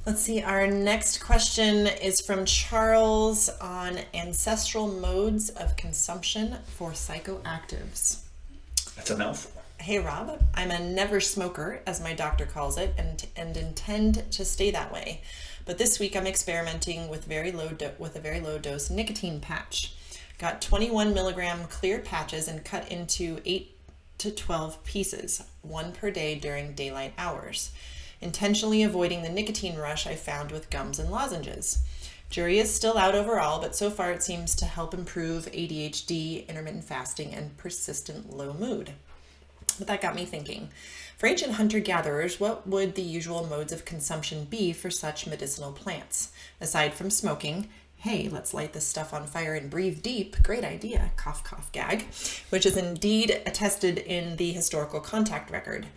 Let's see, our next question is from Charles on ancestral modes of consumption for psychoactives. That's a mouthful. Hey Rob, I'm a never smoker, as my doctor calls it, and intend to stay that way. But this week I'm experimenting with with a very low dose nicotine patch. Got 21 milligram clear patches and cut into 8 to 12 pieces, one per day during daylight hours, intentionally avoiding the nicotine rush I found with gums and lozenges. Jury is still out overall, but so far it seems to help improve ADHD, intermittent fasting, and persistent low mood. But that got me thinking. For ancient hunter-gatherers, what would the usual modes of consumption be for such medicinal plants? Aside from smoking, hey, let's light this stuff on fire and breathe deep, great idea, cough, cough, gag, which is indeed attested in the historical contact record.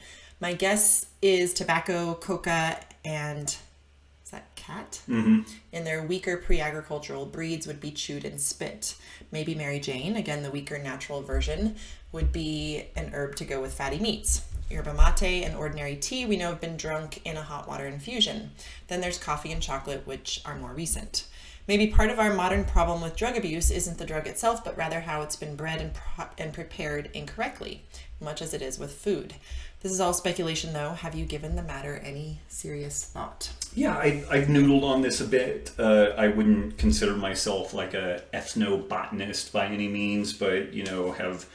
My guess is tobacco, coca, and is that khat? Mm-hmm. In their weaker pre-agricultural breeds would be chewed and spit. Maybe Mary Jane, again the weaker natural version, would be an herb to go with fatty meats. Yerba mate and ordinary tea we know have been drunk in a hot water infusion. Then there's coffee and chocolate, which are more recent. Maybe part of our modern problem with drug abuse isn't the drug itself, but rather how it's been bred and prepared incorrectly, much as it is with food. This is all speculation, though. Have you given the matter any serious thought? Yeah, I've noodled on this a bit. I wouldn't consider myself like a ethnobotanist by any means, but, have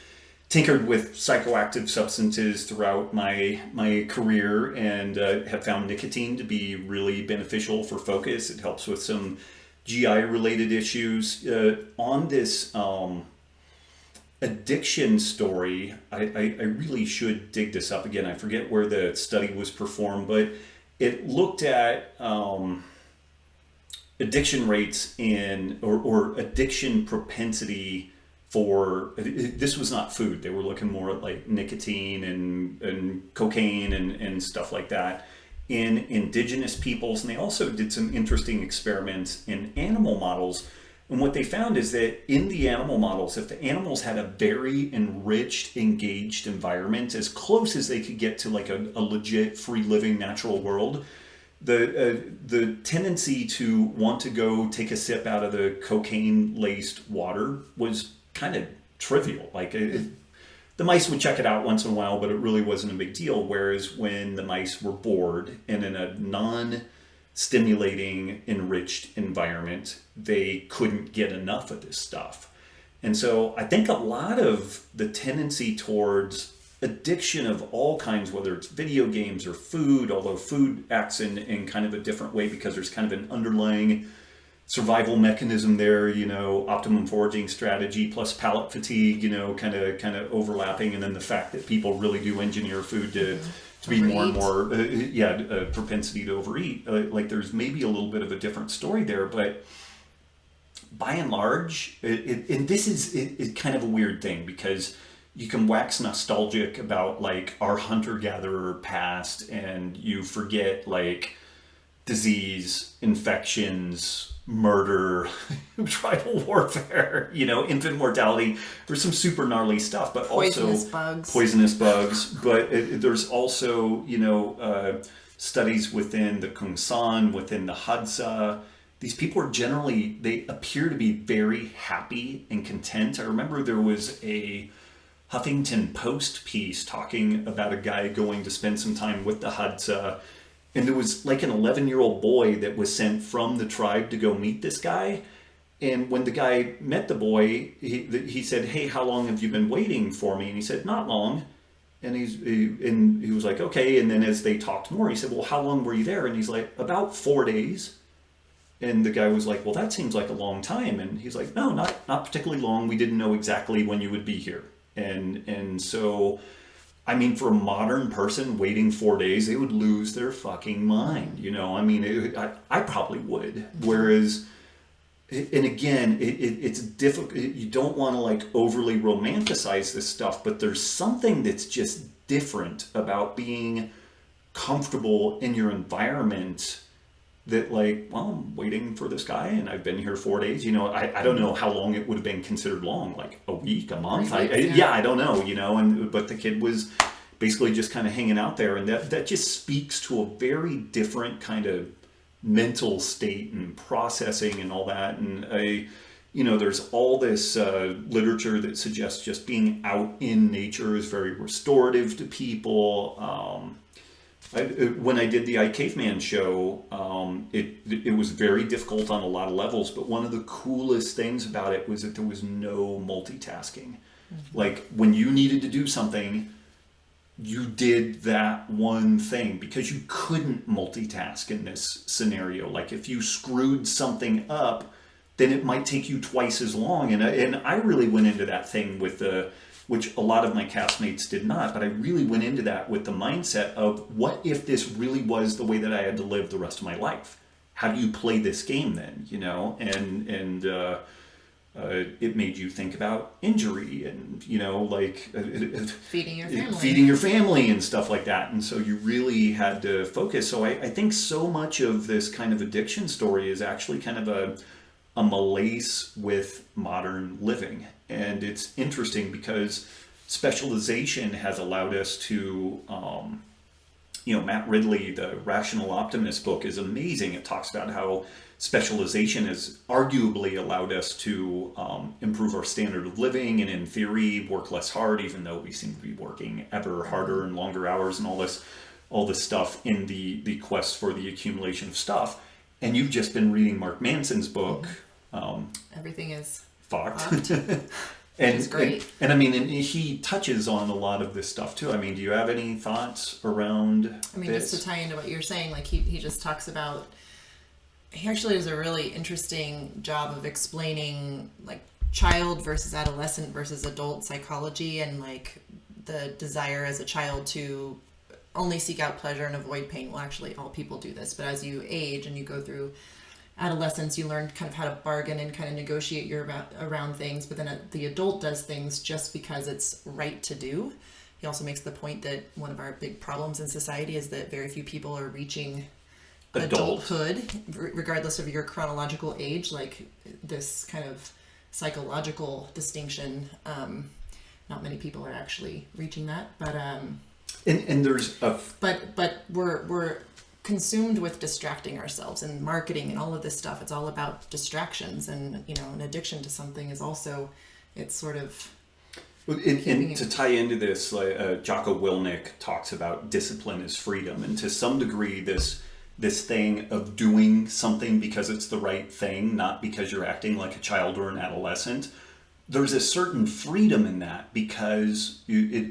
tinkered with psychoactive substances throughout my career and have found nicotine to be really beneficial for focus. It helps with some GI-related issues. On this addiction story, I really should dig this up again. I forget where the study was performed, but it looked at addiction rates or addiction propensity for, this was not food. They were looking more at like nicotine and cocaine and stuff like that in indigenous peoples. And they also did some interesting experiments in animal models. And what they found is that in the animal models, if the animals had a very enriched, engaged environment, as close as they could get to like a legit free living natural world, the tendency to want to go take a sip out of the cocaine laced water was kind of trivial. Like the mice would check it out once in a while, but it really wasn't a big deal. Whereas when the mice were bored and in a non-stimulating, enriched environment, they couldn't get enough of this stuff. And so I think a lot of the tendency towards addiction of all kinds, whether it's video games or food, although food acts in kind of a different way because there's kind of an underlying survival mechanism there, optimum foraging strategy plus palate fatigue, kind of overlapping, and then the fact that people really do engineer food to be more and more, propensity to overeat. Like there's maybe a little bit of a different story there, but by and large, and this is kind of a weird thing because you can wax nostalgic about like our hunter-gatherer past, and you forget like disease, infections, murder, tribal warfare, infant mortality. There's some super gnarly stuff, but Poisonous also bugs. poisonous bugs. But there's also, studies within the Kungsan, within the Hadza. These people they appear to be very happy and content. I remember there was a Huffington Post piece talking about a guy going to spend some time with the Hadza. And there was like an 11-year-old boy that was sent from the tribe to go meet this guy. And when the guy met the boy, he said, "Hey, how long have you been waiting for me?" And he said, "Not long." And he was like, "Okay." And then as they talked more, he said, "Well, how long were you there?" And he's like, "About 4 days." And the guy was like, "Well, that seems like a long time." And he's like, "No, not particularly long. We didn't know exactly when you would be here." And so, I mean, for a modern person waiting 4 days, they would lose their fucking mind. I probably would. Whereas, and again, it's difficult. You don't want to like overly romanticize this stuff, but there's something that's just different about being comfortable in your environment that like, well, I'm waiting for this guy and I've been here 4 days. I don't know how long it would have been considered long, like a week, a month. I don't know, but the kid was basically just kind of hanging out there, and that just speaks to a very different kind of mental state and processing and all that. And there's all this literature that suggests just being out in nature is very restorative to people. When I did the I Caveman show, it was very difficult on a lot of levels, but one of the coolest things about it was that there was no multitasking. Like when you needed to do something, you did that one thing because you couldn't multitask in this scenario. Like if you screwed something up, then it might take you twice as long. And I really went into that thing with which a lot of my castmates did not, but I really went into that with the mindset of what if this really was the way that I had to live the rest of my life? How do you play this game then, And it made you think about injury and, feeding your family and stuff like that. And so you really had to focus. So I think so much of this kind of addiction story is actually kind of a malaise with modern living. And it's interesting because specialization has allowed us to, Matt Ridley, the Rational Optimist book is amazing. It talks about how specialization has arguably allowed us to improve our standard of living and in theory work less hard, even though we seem to be working ever harder and longer hours and all this stuff in the quest for the accumulation of stuff. And you've just been reading Mark Manson's book. Everything is fucked. And it's great. And he touches on a lot of this stuff too. Do you have any thoughts around this? Just to tie into what you're saying, like he just talks about, he actually does a really interesting job of explaining like child versus adolescent versus adult psychology and like the desire as a child to only seek out pleasure and avoid pain. Well, actually all people do this, but as you age and you go through adolescence, you learn kind of how to bargain and kind of negotiate around things, but then the adult does things just because it's right to do. He also makes the point that one of our big problems in society is that very few people are reaching adulthood, regardless of your chronological age, like this kind of psychological distinction. Not many people are actually reaching that, but and there's but we're consumed with distracting ourselves and marketing and all of this stuff. It's all about distractions, and an addiction to something is also, it's sort of. And to tie into this, Jocko Willink talks about discipline as freedom, and to some degree, this thing of doing something because it's the right thing, not because you're acting like a child or an adolescent. There's a certain freedom in that because the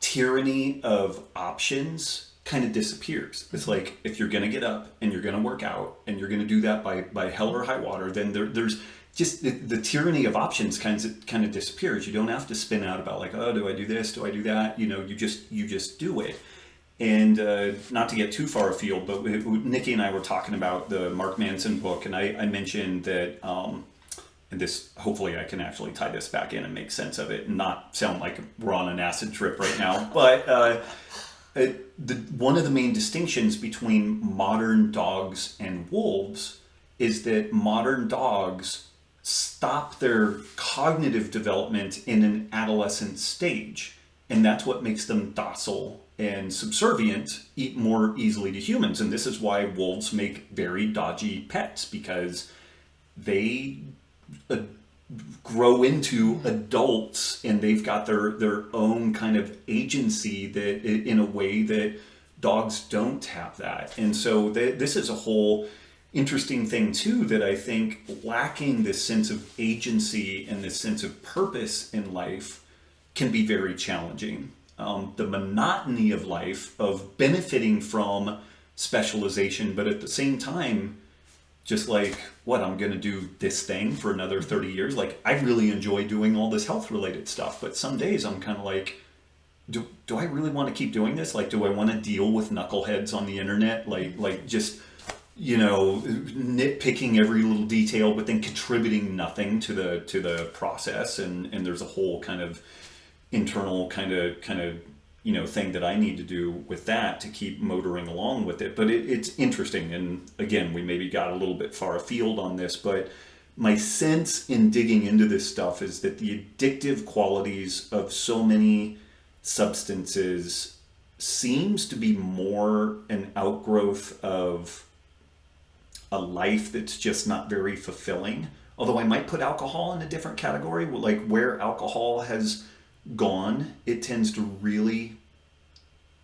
tyranny of options kind of disappears. It's like if you're going to get up and you're going to work out and you're going to do that by hell or high water, then there's just the tyranny of options kind of disappears. You don't have to spin out about like, oh, do I do this? Do I do that? You just do it. And not to get too far afield, but Nikki and I were talking about the Mark Manson book, and I mentioned that, and this, hopefully I can actually tie this back in and make sense of it and not sound like we're on an acid trip right now, but one of the main distinctions between modern dogs and wolves is that modern dogs stop their cognitive development in an adolescent stage, and that's what makes them docile and subservient, eat more easily to humans. And this is why wolves make very dodgy pets, because they grow into adults and they've got their own kind of agency that in a way that dogs don't have that. And so this is a whole interesting thing too, that I think lacking this sense of agency and this sense of purpose in life can be very challenging. The monotony of life, of benefiting from specialization, but at the same time, just like, what, I'm going to do this thing for another 30 years. Like, I really enjoy doing all this health related stuff, but some days I'm kind of like, do I really want to keep doing this? Like, do I want to deal with knuckleheads on the internet? Like just, nitpicking every little detail, but then contributing nothing to the process. And there's a whole kind of internal kind of thing that I need to do with that to keep motoring along with it. But it's interesting. And again, we maybe got a little bit far afield on this, but my sense in digging into this stuff is that the addictive qualities of so many substances seems to be more an outgrowth of a life that's just not very fulfilling. Although I might put alcohol in a different category, like where alcohol has gone, it tends to really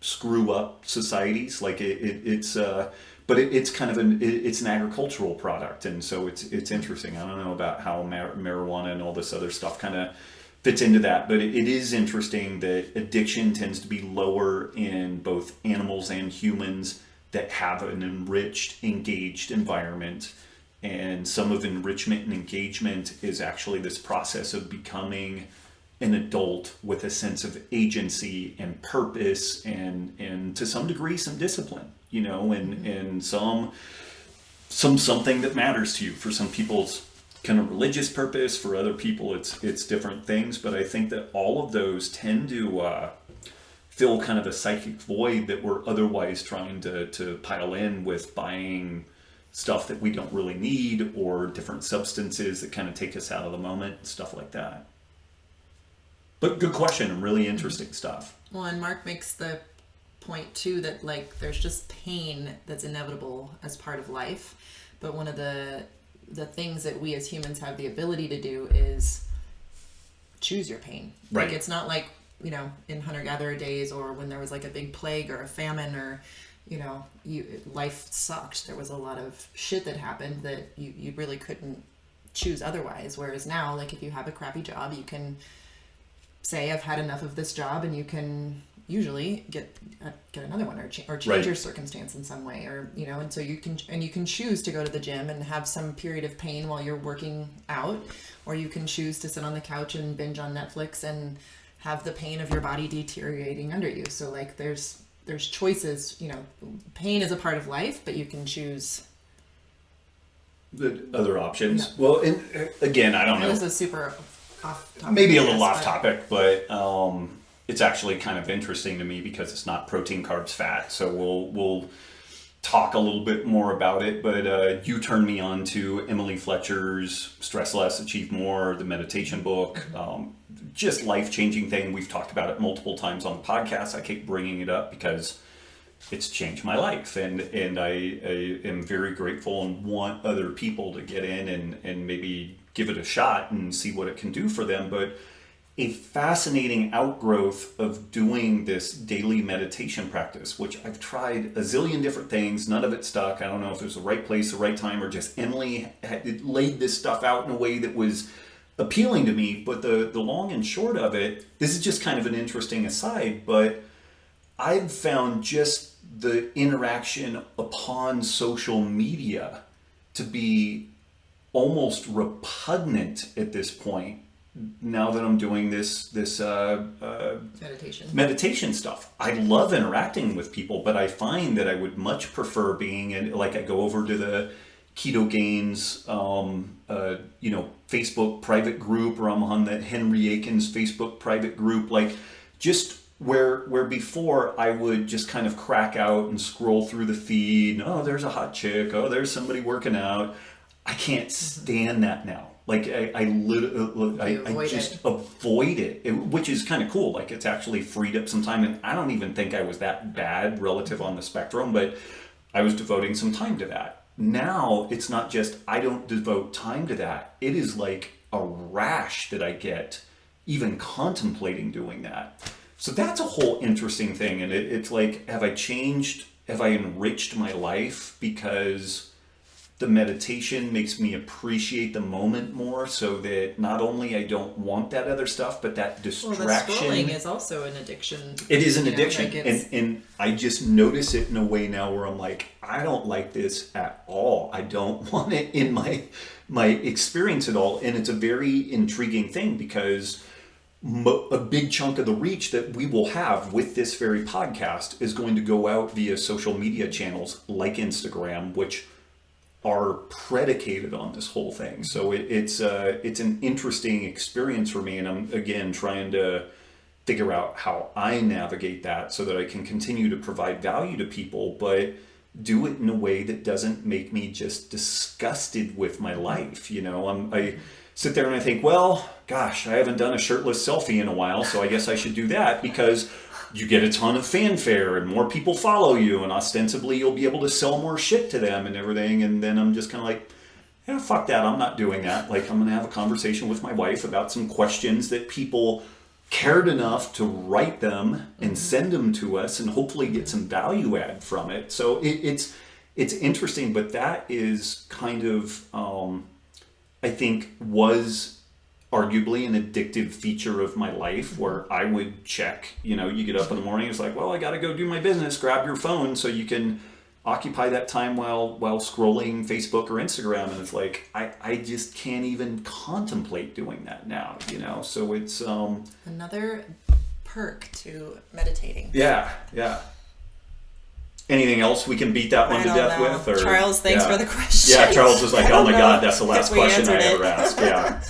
screw up societies. Like it's kind of it's an agricultural product, and so it's interesting. I don't know about how marijuana and all this other stuff kind of fits into that, but it is interesting that addiction tends to be lower in both animals and humans that have an enriched, engaged environment. And some of enrichment and engagement is actually this process of becoming an adult with a sense of agency and purpose and to some degree some discipline, and something that matters to you. For some people's kind of religious purpose, for other people it's different things, but I think that all of those tend to fill kind of a psychic void that we're otherwise trying to pile in with buying stuff that we don't really need, or different substances that kind of take us out of the moment, stuff like that. But good question, and really interesting stuff. Well, and Mark makes the point too that like there's just pain that's inevitable as part of life, but one of the things that we as humans have the ability to do is choose your pain. Right. Like it's not like, in hunter-gatherer days, or when there was like a big plague or a famine, or life sucked. There was a lot of shit that happened that you really couldn't choose otherwise. Whereas now, like if you have a crappy job, you can say I've had enough of this job, and you can usually get another one, or change right. your circumstance in some way, or and so you can choose to go to the gym and have some period of pain while you're working out, or you can choose to sit on the couch and binge on Netflix and have the pain of your body deteriorating under you. So like there's choices. Pain is a part of life, but you can choose the other options. Yeah. Well, and again, I don't know. This is super off topic. Maybe a little off topic, but it's actually kind of interesting to me because it's not protein, carbs, fat. So we'll talk a little bit more about it. But you turned me on to Emily Fletcher's Stress Less, Achieve More, the meditation book. Just life-changing thing. We've talked about it multiple times on the podcast. I keep bringing it up because it's changed my life, and I am very grateful and want other people to get in and maybe give it a shot and see what it can do for them. But a fascinating outgrowth of doing this daily meditation practice, which I've tried a zillion different things. None of it stuck. I don't know if it was the right place, the right time, or just Emily had laid this stuff out in a way that was appealing to me. But the long and short of it, this is just kind of an interesting aside, but I've found just the interaction upon social media to be almost repugnant at this point, now that I'm doing this meditation stuff. I love interacting with people, but I find that I would much prefer being in, like I go over to the Keto Gains Facebook private group, or I'm on the Henry Aiken's Facebook private group, like just where before I would just kind of crack out and scroll through the feed. Oh, there's a hot chick. Oh, there's somebody working out. I can't stand that now. Like I just avoid it, which is kind of cool. Like it's actually freed up some time, and I don't even think I was that bad relative on the spectrum, but I was devoting some time to that. Now it's not just I don't devote time to that. It is like a rash that I get even contemplating doing that. So that's a whole interesting thing, and it's like, have I enriched my life because the meditation makes me appreciate the moment more, so that not only I don't want that other stuff, but that distraction. Well, the scrolling is also an addiction. It is an addiction. And I just notice it in a way now where I'm like, I don't like this at all. I don't want it in my experience at all. And it's a very intriguing thing, because a big chunk of the reach that we will have with this very podcast is going to go out via social media channels like Instagram, which are predicated on this whole thing. So it's an interesting experience for me, and I'm again trying to figure out how I navigate that so that I can continue to provide value to people, but do it in a way that doesn't make me just disgusted with my life. I sit there and I think, well, gosh, I haven't done a shirtless selfie in a while, so I guess I should do that, because you get a ton of fanfare and more people follow you, and ostensibly you'll be able to sell more shit to them and everything. And then I'm just kind of like, yeah, fuck that. I'm not doing that. Like, I'm going to have a conversation with my wife about some questions that people cared enough to write them and send them to us and hopefully get some value add from it. So it's interesting, but that is kind of, I think, was arguably an addictive feature of my life, where I would check, you get up in the morning, it's like, well, I got to go do my business, grab your phone so you can occupy that time while scrolling Facebook or Instagram. And it's like, I just can't even contemplate doing that now, so it's another perk to meditating. Yeah. Anything else we can beat that one to death with? Or Charles, thanks for the question. Yeah, Charles was like, oh my God, that's the last We question I answered ever it. asked. Yeah.